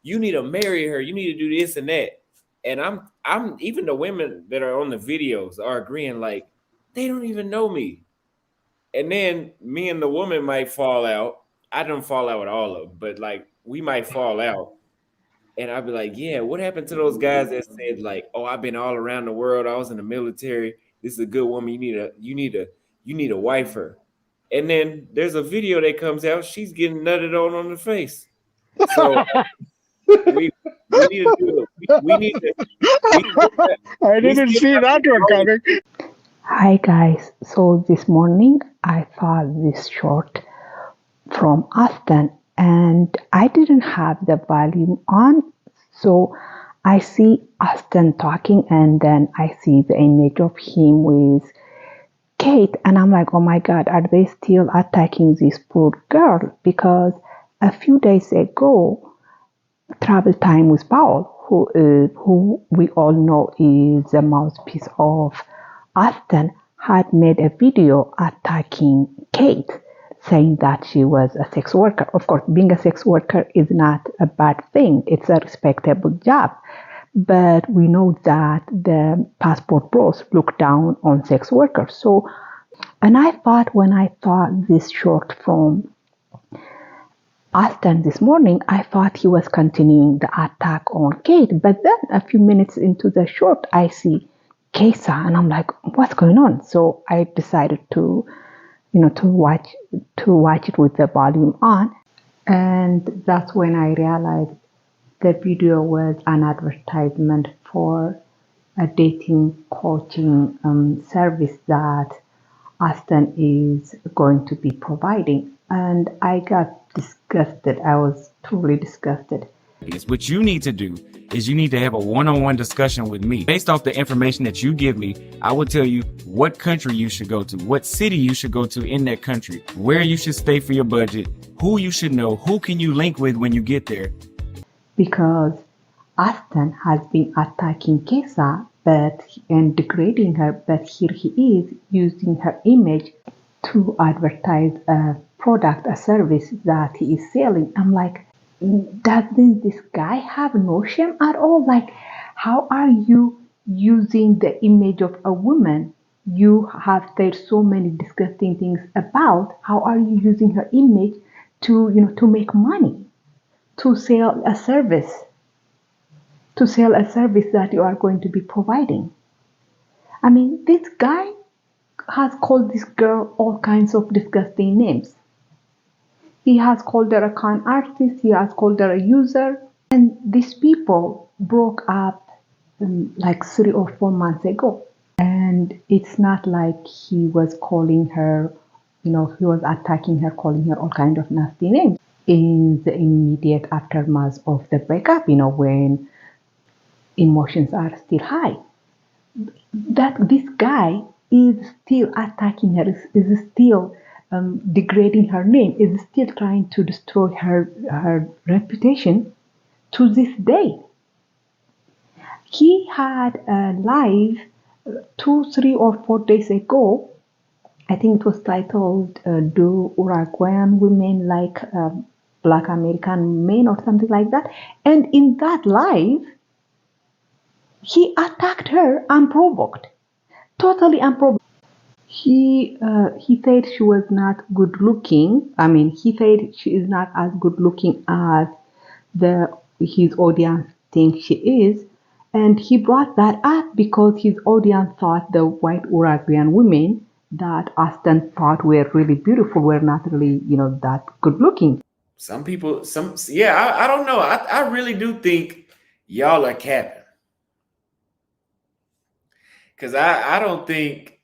you need to marry her. You need to do this and that. And I'm even the women that are on the videos are agreeing like they don't even know me. And then me and the woman might fall out. I don't fall out with all of them, but like we might fall out. And I'd be like, yeah, what happened to those guys that said like, oh, I've been all around the world. I was in the military. This is a good woman. You need to wife her. And then there's a video that comes out. She's getting nutted on the face. So we we need to do it. We need to I we didn't still see got that to one promote. coming. Hi guys, so this morning I saw this short from Austin and I didn't have the volume on, so I see Austin talking and then I see the image of him with Kate and I'm like, oh my god, are they still attacking this poor girl? Because a few days ago, Travel Time with Paul, who we all know is the mouthpiece of Austin, had made a video attacking Kate, saying that she was a sex worker. Of course, being a sex worker is not a bad thing, it's a respectable job. But we know that the passport bros look down on sex workers. So, and I thought when I saw this short from Austin this morning, I thought he was continuing the attack on Kate, but then a few minutes into the short, I see Keissa, and I'm like, "What's going on?" So I decided to, to watch it with the volume on, and that's when I realized the video was an advertisement for a dating coaching service that Aston is going to be providing. And I got disgusted. I was truly disgusted. What you need to do is you need to have a one-on-one discussion with me. Based off the information that you give me, I will tell you what country you should go to, what city you should go to in that country, where you should stay for your budget, who you should know, who can you link with when you get there. Because Aston has been attacking Keissa and degrading her, but here he is using her image to advertise a product, a service that he is selling. I'm like, doesn't this guy have no shame at all? Like, how are you using the image of a woman you have said so many disgusting things about? How are you using her image to make money, to sell a service, that you are going to be providing? I mean, this guy has called this girl all kinds of disgusting names. He has called her a con artist, he has called her a user, and these people broke up like 3 or 4 months ago. And it's not like he was calling her, he was attacking her, calling her all kind of nasty names in the immediate aftermath of the breakup, when emotions are still high. That this guy is still attacking her, is still degrading her name, is still trying to destroy her reputation to this day. He had a live 2, 3, or 4 days ago. I think it was titled "Do Uruguayan Women Like Black American Men" or something like that. And in that live, he attacked her unprovoked, totally unprovoked. He said she was not good looking. I mean, he said she is not as good looking as his audience thinks she is, and he brought that up because his audience thought the white Uruguayan women that Austin thought were really beautiful were not really, that good looking. Some people, yeah, I don't know. I really do think y'all are capping. Because I don't think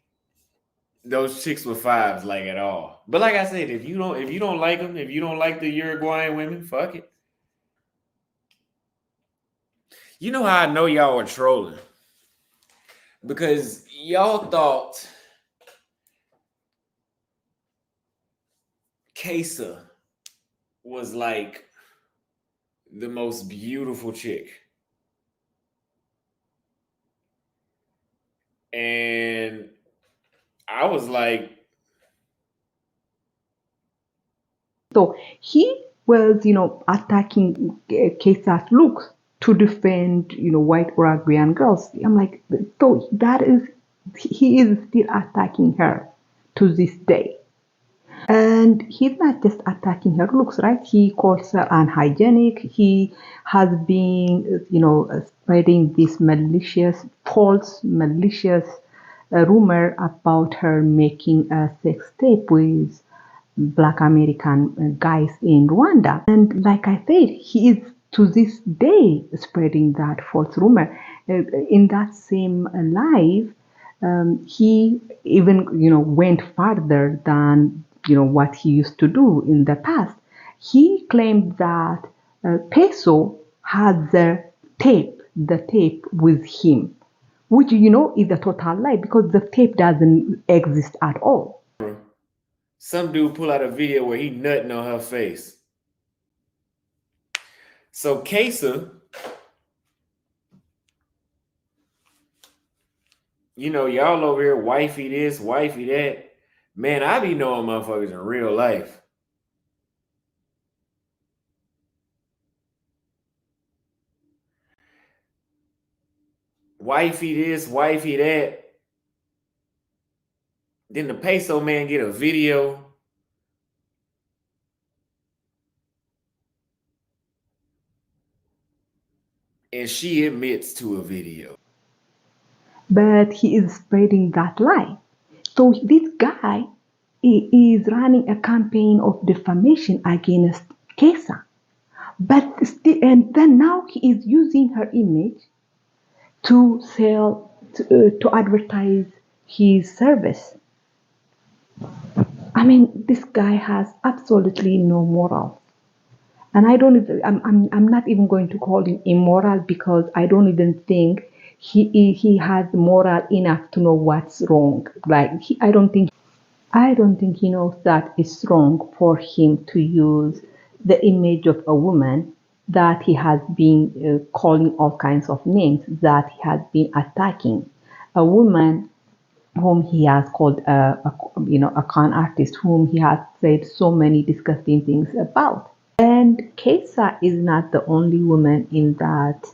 those chicks with fives like at all. But like I said, if you don't like them, if you don't like the Uruguayan women, fuck it. You know how I know y'all are trolling? Because y'all thought Keissa was like the most beautiful chick. And I was like, so he was, attacking Keissa's looks to defend, white Uruguayan girls. I'm like, so he is still attacking her to this day. And he's not just attacking her looks, right? He calls her unhygienic. He has been, spreading this malicious rumor about her making a sex tape with Black American guys in Rwanda. And like I said, he is to this day spreading that false rumor. In that same live, he even went farther than what he used to do in the past. He claimed that Peso had the tape with him, which is a total lie because the tape doesn't exist at all. Some dude pull out a video where he nutting on her face. So Keissa, y'all over here wifey this, wifey that. Man, I be knowing motherfuckers in real life. Wifey this, wifey that. Then the peso man get a video. And she admits to a video. But he is spreading that lie. So this guy is running a campaign of defamation against Keissa. But still, and then now he is using her image to sell, to advertise his service. I mean, this guy has absolutely no moral. And I'm not even going to call him immoral because I don't even think he has moral enough to know what's wrong. I don't think he knows that it's wrong for him to use the image of a woman that he has been calling all kinds of names, that he has been attacking. A woman whom he has called a con artist, whom he has said so many disgusting things about. And Keissa is not the only woman in that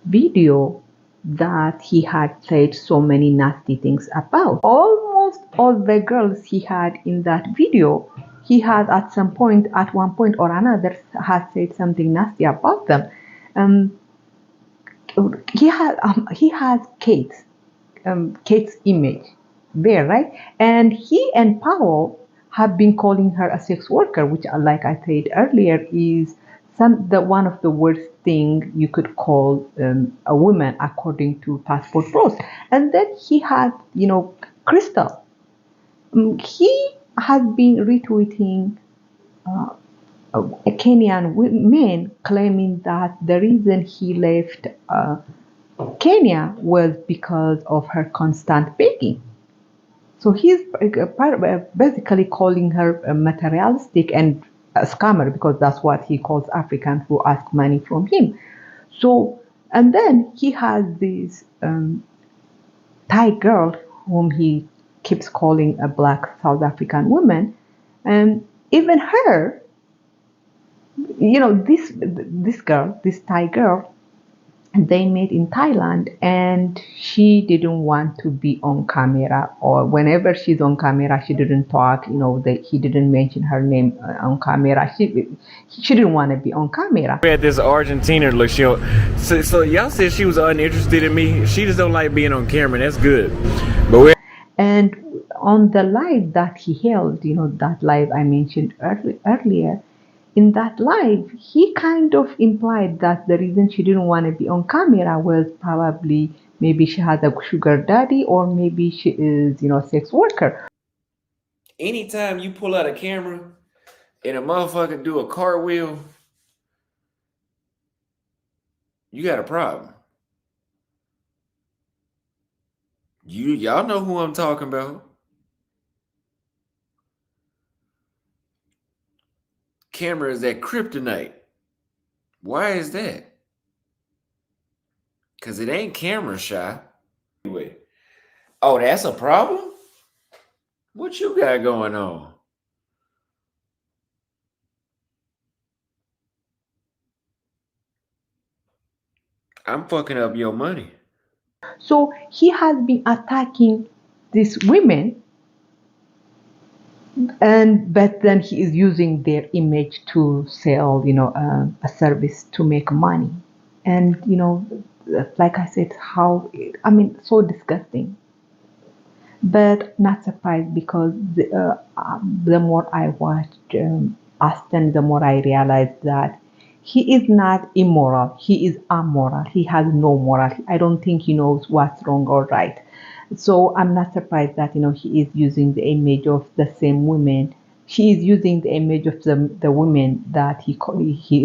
video that he had said so many nasty things about. Almost all the girls he had in that video, he had at one point or another, has said something nasty about them. He has Kate's image there, right? And he and Powell have been calling her a sex worker, which, like I said earlier, is one of the worst thing you could call a woman according to passport laws. And then he had, Crystal. He has been retweeting Kenyan men claiming that the reason he left Kenya was because of her constant begging. So he's basically calling her materialistic and a scammer because that's what he calls Africans who ask money from him. So, and then he has this Thai girl whom he keeps calling a black South African woman, and even her, this Thai girl, they met in Thailand, and she didn't want to be on camera, or whenever she's on camera, she didn't talk. He didn't mention her name on camera. She didn't want to be on camera. We had this Argentina look. So y'all said she was uninterested in me. She just don't like being on camera. That's good. And on the live that he held, that live I mentioned earlier, in that live, he kind of implied that the reason she didn't want to be on camera was probably maybe she has a sugar daddy, or maybe she is, a sex worker. Anytime you pull out a camera and a motherfucker do a cartwheel, you got a problem. Y'all know who I'm talking about. Camera is that kryptonite. Why is that? Because it ain't camera shy. Anyway. Oh, that's a problem? What you got going on? I'm fucking up your money. So he has been attacking these women, and but then he is using their image to sell, a service to make money. And like I said, so disgusting. But not surprised, because the more I watched Austin, the more I realized that he is not immoral. He is amoral. He has no moral. I don't think he knows what's wrong or right. So I'm not surprised that he is using the image of the same women. He is using the image of the women that he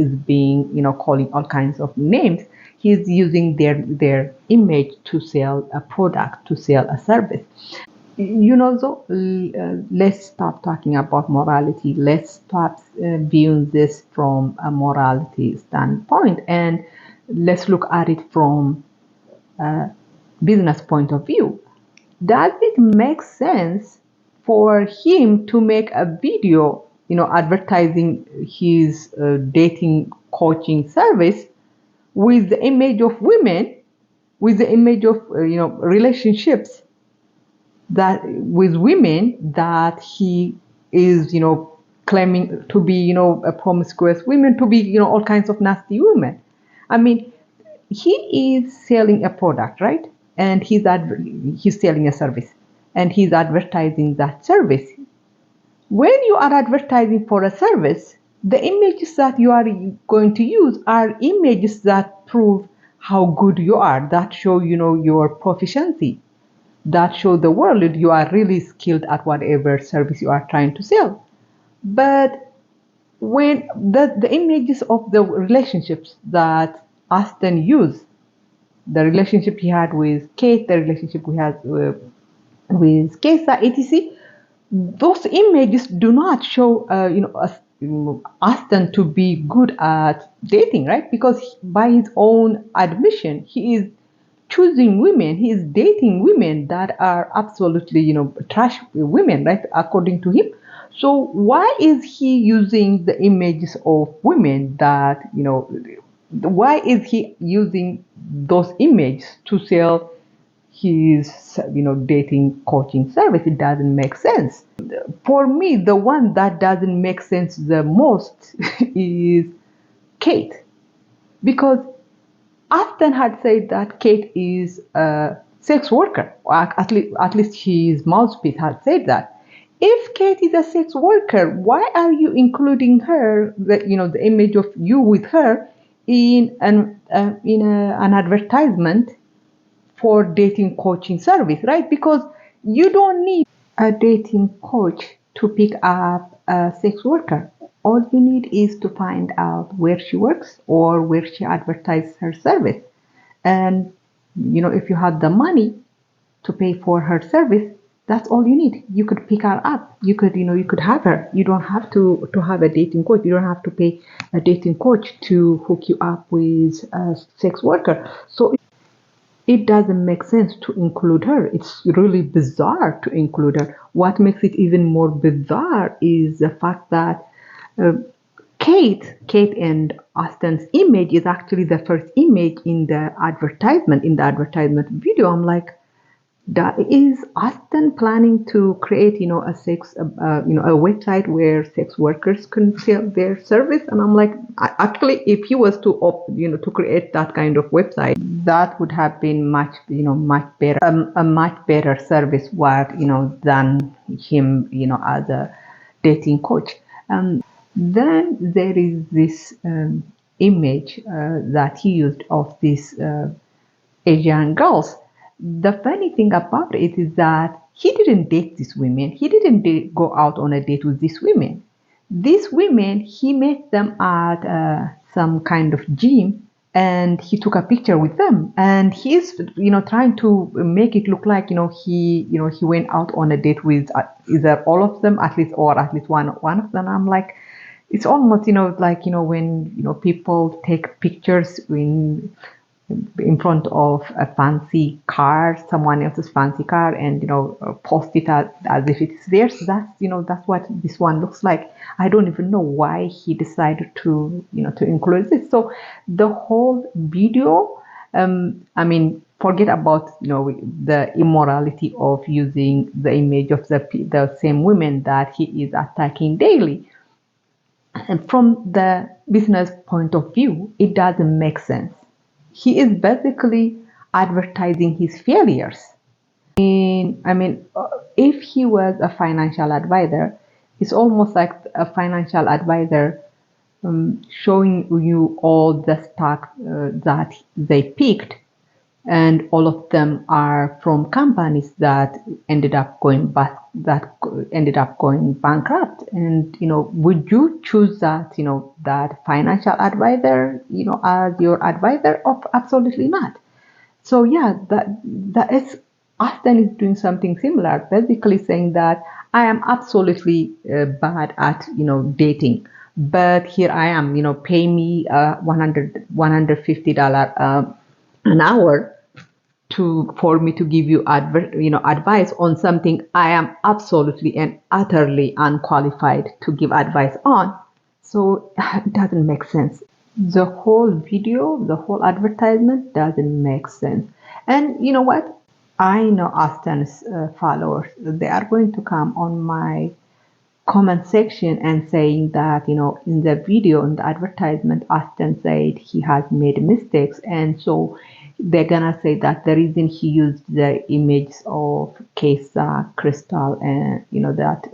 is being calling all kinds of names. He is using their image to sell a product, to sell a service. So let's stop talking about morality. Let's stop viewing this from a morality standpoint, and let's look at it from a business point of view. Does it make sense for him to make a video, advertising his dating coaching service with the image of women, with the image of relationships that with women that he is claiming to be a promiscuous women, to be all kinds of nasty women? I mean, he is selling a product, right? And he's selling a service, and he's advertising that service. When you are advertising for a service, the images that you are going to use are images that prove how good you are, that show your proficiency, that show the world you are really skilled at whatever service you are trying to sell. But when the images of the relationships that Aston used, the relationship he had with Kate, the relationship he had with Keissa, etc., those images do not show, Aston to be good at dating, right? Because by his own admission, he is choosing women, he is dating women that are absolutely, trash women, right? According to him. So why is he using the images of women that, why is he using those images to sell his dating coaching service? It doesn't make sense. For me, the one that doesn't make sense the most is Kate, because Afton had said that Kate is a sex worker, or at least his mouthpiece had said that. If Kate is a sex worker, why are you including her, the image of you with her, in an advertisement for dating coaching service, right? Because you don't need a dating coach to pick up a sex worker. All you need is to find out where she works or where she advertises her service. And if you had the money to pay for her service, that's all you need. You could pick her up. You could have her. You don't have to have a dating coach. You don't have to pay a dating coach to hook you up with a sex worker. So it doesn't make sense to include her. It's really bizarre to include her. What makes it even more bizarre is the fact that uh, Kate and Austin's image is actually the first image in the advertisement video. I'm like, is Austin planning to create, a website where sex workers can sell their service? And I'm like, actually, if he was to create that kind of website, that would have been much better, a much better service, than him, as a dating coach. Then there is this image that he used of these Asian girls. The funny thing about it is that he didn't date these women. He didn't go out on a date with these women. These women, he met them at some kind of gym, and he took a picture with them. And he's, trying to make it look like, he went out on a date with either all of them, at least, or at least one of them. I'm like, it's almost, like, when, people take pictures in front of a fancy car, someone else's fancy car, and post it as if it's theirs. That's what this one looks like. I don't even know why he decided to include this. So the whole video I mean, forget about the immorality of using the image of the same women that he is attacking daily. And from the business point of view, it doesn't make sense. He is basically advertising his failures. I mean, if he was a financial advisor, it's almost like a financial advisor showing you all the stock that they picked, and all of them are from companies that ended up going bankrupt. And would you choose that financial advisor as your advisor? Absolutely not. So yeah, that is Austin is doing something similar, basically saying that I am absolutely bad at dating, but here I am, pay me $150 an hour for me to give you advice on something I am absolutely and utterly unqualified to give advice on. So it doesn't make sense. The whole video, the whole advertisement doesn't make sense. And you know what? I know Austin's followers. They are going to come on my comment section and saying that in the video, in the advertisement, Austin said he has made mistakes, and so they're gonna say that the reason he used the images of Keissa, Crystal, and that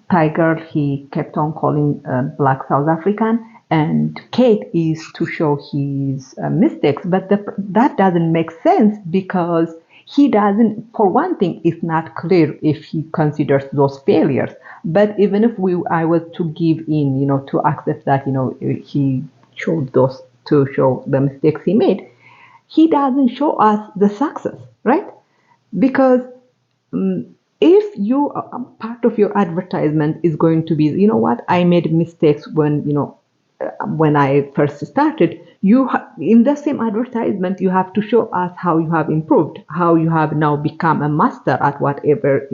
Tiger he kept on calling Black South African, and Kate is to show his mistakes. But that doesn't make sense, because he doesn't, for one thing, it's not clear if he considers those failures. But even if I was to give in, to accept that, he showed those to show the mistakes he made, he doesn't show us the success, right? Because if you part of your advertisement is going to be, what, I made mistakes when I first started, in the same advertisement you have to show us how you have improved, how you have now become a master at whatever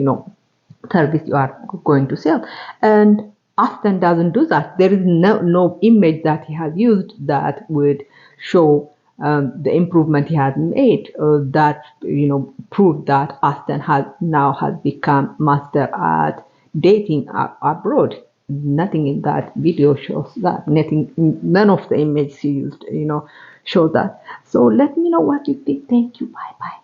service you are going to sell. And Austin doesn't do that. There is no image that he has used that would show the improvement he has made, that prove that Austin has become master at dating abroad. Nothing in that video shows that. None of the images he used show that. So let me know what you think. Thank you. Bye bye.